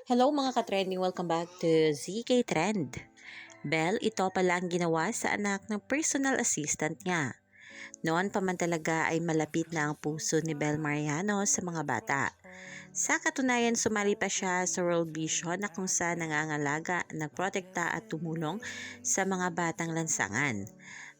Hello mga ka-trending, welcome back to ZK Trend. Belle, ito pala ang ginawa sa anak ng personal assistant niya. Noon pa man talaga ay malapit na ang puso ni Belle Mariano sa mga bata. Sa katunayan, sumali pa siya sa World Vision na kung saan nangangalaga, nagprotekta at tumulong sa mga batang lansangan.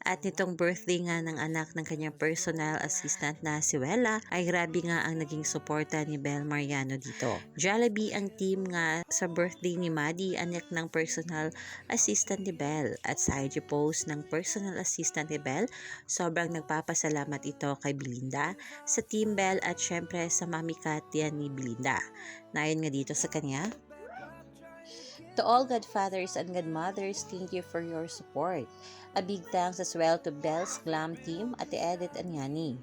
At nitong birthday nga ng anak ng kanyang personal assistant na si Wella ay grabe nga ang naging suporta ni Belle Mariano dito. Jollibee ang team nga sa birthday ni Maddie, anak ng personal assistant ni Belle. At sa IG post ng personal assistant ni Belle, sobrang nagpapasalamat ito kay Belinda, sa Team Belle at syempre sa Mami Katia ni Belinda. Nayon nga dito sa kanya, to all godfathers and godmothers, thank you for your support. A big thanks as well to Belle's Glam team at Edith and Yani.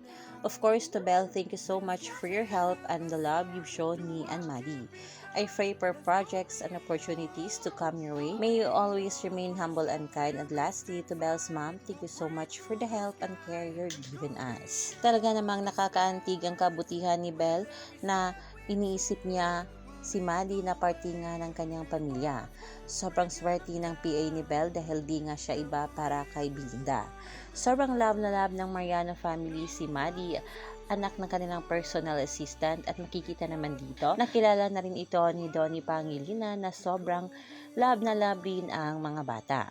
Of course, to Belle, thank you so much for your help and the love you've shown me and Maddie. I pray for projects and opportunities to come your way. May you always remain humble and kind. And lastly, to Belle's mom, thank you so much for the help and care you're given us. Talaga namang nakakaantig ang kabutihan ni Belle na iniisip niya si Maddie na parte nga ng kanyang pamilya. Sobrang swerte ng PA ni Belle dahil di nga siya iba para kay Belinda. Sobrang love na love ng Mariano family si Maddie, anak ng kanilang personal assistant, at makikita naman dito, nakilala na rin ito ni Donnie Pangilinan na sobrang love na love rin ang mga bata.